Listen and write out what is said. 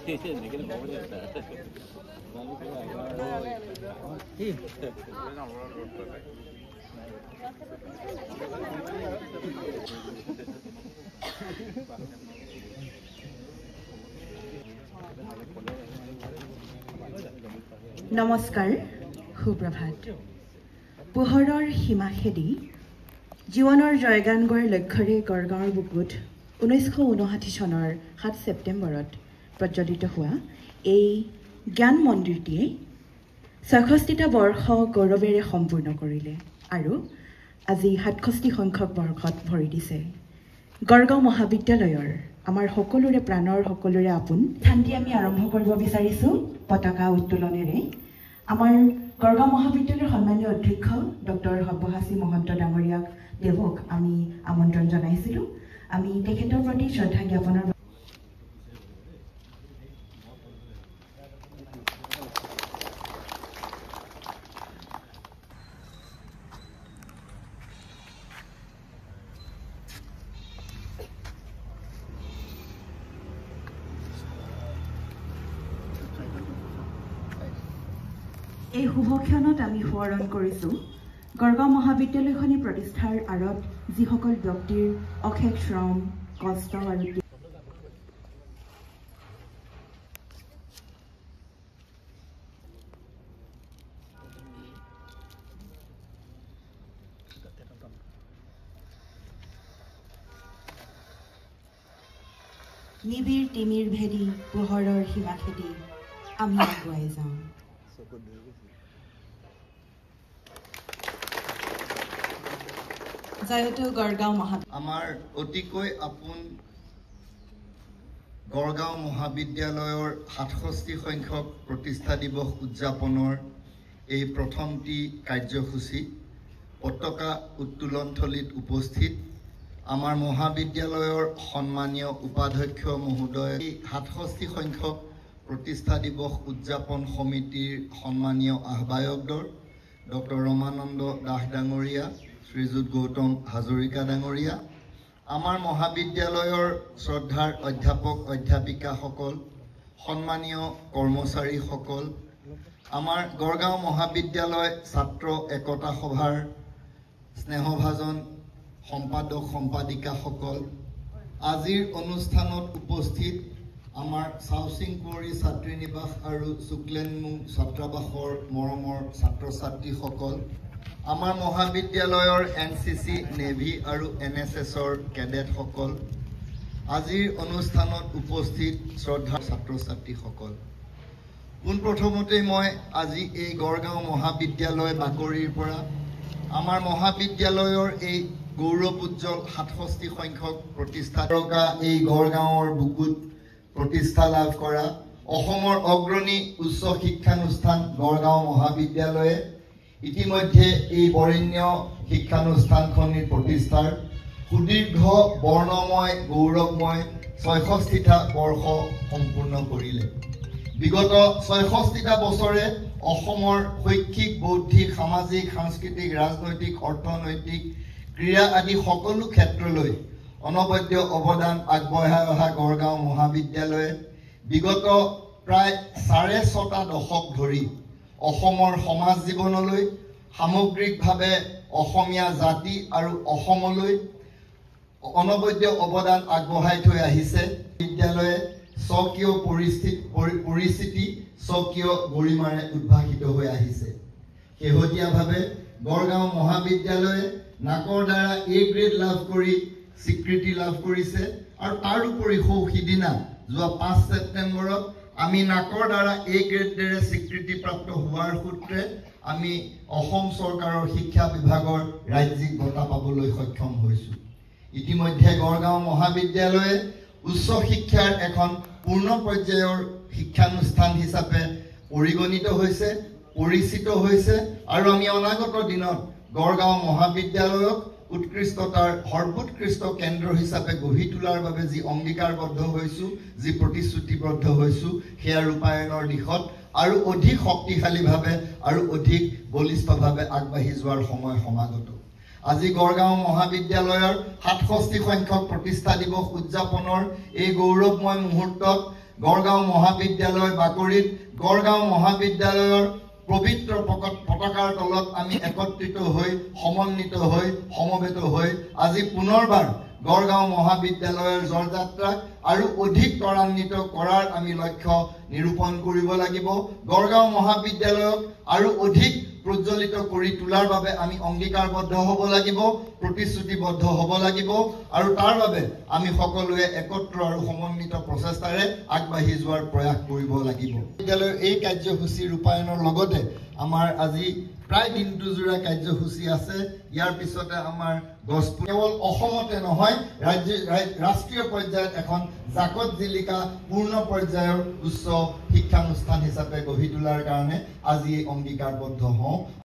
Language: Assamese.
নমস্কাৰ সুপ্ৰভাত পোহৰৰ সীমা খেদি জীৱনৰ জয়গান গোৱাৰ লক্ষ্যৰে গড়গাঁৱৰ বুকুত 1959 চনৰ 7 ছেপ্টেম্বৰত প্ৰজ্বলিত হোৱা এই জ্ঞান মন্দিৰটিয়ে 66টা বৰ্ষ গৌৰৱেৰে সম্পূৰ্ণ কৰিলে আৰু আজি 67 সংখ্যক বৰ্ষত ভৰি দিছে গড়গাঁও মহাবিদ্যালয়ৰ আমাৰ সকলোৰে প্ৰাণৰ সকলোৰে আপোন স্থানটি আমি আৰম্ভ কৰিব বিচাৰিছো পতাকা উত্তোলনেৰে আমাৰ গড়গাঁও মহাবিদ্যালয়ৰ সন্মানীয় অধ্যক্ষ ডক্টৰ সব্যসাচী মহন্ত ডাঙৰীয়াক দেৱক আমি আমন্ত্ৰণ জনাইছিলো আমি তেখেতৰ প্ৰতি শ্ৰদ্ধা জ্ঞাপনৰ এই শুভক্ষণত আমি সোঁৱৰণ কৰিছো গড়গাঁও মহাবিদ্যালয়খনি প্ৰতিষ্ঠাৰ আঁৰত যিসকল ব্যক্তিৰ অশেষ শ্ৰম কষ্ট আৰু নিবিৰ তিমিৰ ভেদি পোহৰৰ সীমা খেদি আমি আগুৱাই যাওঁ আমাৰ অতিকৈ আপোন গড়গাঁও মহাবিদ্যালয়ৰ 67 সংখ্যক প্ৰতিষ্ঠা দিৱস উদযাপনৰ এই প্ৰথমটি কাৰ্যসূচী পতাকা উত্তোলনথলীত উপস্থিত আমাৰ মহাবিদ্যালয়ৰ সন্মানীয় উপাধ্যক্ষ মহোদয় 67 সংখ্যক প্ৰতিষ্ঠা দিৱস উদযাপন সমিতিৰ সন্মানীয় আহ্বায়ক ডক্টৰ ৰমানন্দ দাস ডাঙৰীয়া শ্ৰীযুত গৌতম হাজৰিকা ডাঙৰীয়া আমাৰ মহাবিদ্যালয়ৰ শ্ৰদ্ধাৰ অধ্যাপক অধ্যাপিকাসকল সন্মানীয় কৰ্মচাৰীসকল আমাৰ গড়গাঁও মহাবিদ্যালয় ছাত্ৰ একতা সভাৰ স্নেহভাজন সম্পাদক সম্পাদিকাসকল আজিৰ অনুষ্ঠানত উপস্থিত আমাৰ চাউচিং কুঁৱৰী ছাত্ৰী নিবাস আৰু শুক্লেনমুং ছাত্ৰাবাসৰ মৰমৰ ছাত্ৰ ছাত্ৰীসকল আমাৰ মহাবিদ্যালয়ৰ এনচিচি নেভি আৰু এনএছএছৰ কেডেটসকল আজিৰ অনুষ্ঠানত উপস্থিত শ্ৰদ্ধা ছাত্ৰ ছাত্ৰীসকল পোনপ্ৰথমতে মই আজি এই গড়গাঁও মহাবিদ্যালয় বাকৰিৰ পৰা আমাৰ মহাবিদ্যালয়ৰ এই গৌৰৱ উজ্জ্বল 67 সংখ্যক প্ৰতিষ্ঠা থকা এই গড়গাঁৱৰ বুকুত প্ৰতিষ্ঠা লাভ কৰা অসমৰ অগ্ৰণী উচ্চ শিক্ষানুষ্ঠান গড়গাঁও মহাবিদ্যালয়ে ইতিমধ্যে এই বৰেণ্য শিক্ষানুষ্ঠানখনিৰ প্ৰতিষ্ঠাৰ সুদীৰ্ঘ বৰ্ণময় গৌৰৱময় 66টা বৰ্ষ সম্পূৰ্ণ কৰিলে বিগত 66টা বছৰে অসমৰ শৈক্ষিক বৌদ্ধিক সামাজিক সাংস্কৃতিক ৰাজনৈতিক অৰ্থনৈতিক ক্ৰীড়া আদি সকলো ক্ষেত্ৰলৈ অনবদ্য অৱদান আগবঢ়াই অহা গড়গাঁও মহাবিদ্যালয়ে বিগত প্ৰায় 6.5 দশক ধৰি অসমৰ সমাজ জীৱনলৈ সামগ্ৰিকভাৱে অসমীয়া জাতি আৰু অসমলৈ অনবদ্য অৱদান আগবঢ়াই থৈ আহিছে বিদ্যালয়ে স্বকীয় পৰিস্থিতি স্বকীয় গৰিমাৰে উদ্ভাসিত হৈ আহিছে শেহতীয়াভাৱে গড়গাঁও মহাবিদ্যালয়ে নাকৰ দ্বাৰা A গ্ৰেড লাভ কৰি স্বীকৃতি লাভ কৰিছে আৰু তাৰ উপৰি সিদিনা যোৱা 5 ছেপ্টেম্বৰত আমি নাকৰ দ্বাৰা A গ্ৰেডেৰে স্বীকৃতিপ্ৰাপ্ত হোৱাৰ সূত্ৰে আমি অসম চৰকাৰৰ শিক্ষা বিভাগৰ ৰাজ্যিক বঁটা পাবলৈ সক্ষম হৈছো ইতিমধ্যে গড়গাঁও মহাবিদ্যালয়ে উচ্চ শিক্ষাৰ এখন পূৰ্ণ পৰ্যায়ৰ শিক্ষানুষ্ঠান হিচাপে পৰিগণিত হৈছে পৰিচিত হৈছে আৰু আমি অনাগত দিনত গড়গাঁও মহাবিদ্যালয়ক উৎকৃষ্টতাৰ সৰ্বোৎকৃষ্ট কেন্দ্ৰ হিচাপে গঢ়ি তোলাৰ বাবে যি অংগীকাৰবদ্ধ হৈছো যি প্ৰতিশ্ৰুতিবদ্ধ হৈছো সেয়া ৰূপায়ণৰ দিশত আৰু অধিক শক্তিশালীভাৱে আৰু অধিক বলিষ্ঠভাৱে আগবাঢ়ি যোৱাৰ সময় সমাগত আজি গড়গাঁও মহাবিদ্যালয়ৰ 67 সংখ্যক প্ৰতিষ্ঠা দিৱস উদযাপনৰ এই গৌৰৱময় মুহূৰ্তত গড়গাঁও মহাবিদ্যালয় বাকৰিত গড়গাঁও মহাবিদ্যালয়ৰ পবিত্ৰ পতাকাৰ তলত আমি একত্ৰিত হৈ সমন্বিত হৈ সমবেত হৈ আজি পুনৰবাৰ গড়গাঁও মহাবিদ্যালয়ৰ জয়যাত্ৰা আৰু অধিক ত্বৰান্বিত কৰাৰ আমি লক্ষ্য নিৰূপণ কৰিব লাগিব গড়গাঁও মহাবিদ্যালয়ক আৰু অধিক প্ৰজ্বলিত কৰি তোলাৰ বাবে আমি অংগীকাৰবদ্ধ হ'ব লাগিব প্ৰতিশ্ৰুতিবদ্ধ হ'ব লাগিব আৰু তাৰ বাবে আমি সকলোৱে একত্ৰ আৰু সমন্বিত প্ৰচেষ্টাৰে আগবাঢ়ি যোৱাৰ প্ৰয়াস কৰিব লাগিব বিদ্যালয়ৰ এই কাৰ্যসূচী ৰূপায়ণৰ লগতে আমাৰ আজি প্ৰায় দিনটোজোৰা কাৰ্যসূচী আছে ইয়াৰ পিছতে আমাৰ কেৱল অসমতে নহয় ৰাষ্ট্ৰীয় পৰ্যায়ত এখন জাকত জিলিকা পূৰ্ণ পৰ্যায়ৰ উচ্চ শিক্ষানুষ্ঠান হিচাপে গঢ়ি তোলাৰ কাৰণে আজি অংগীকাৰবদ্ধ হওঁ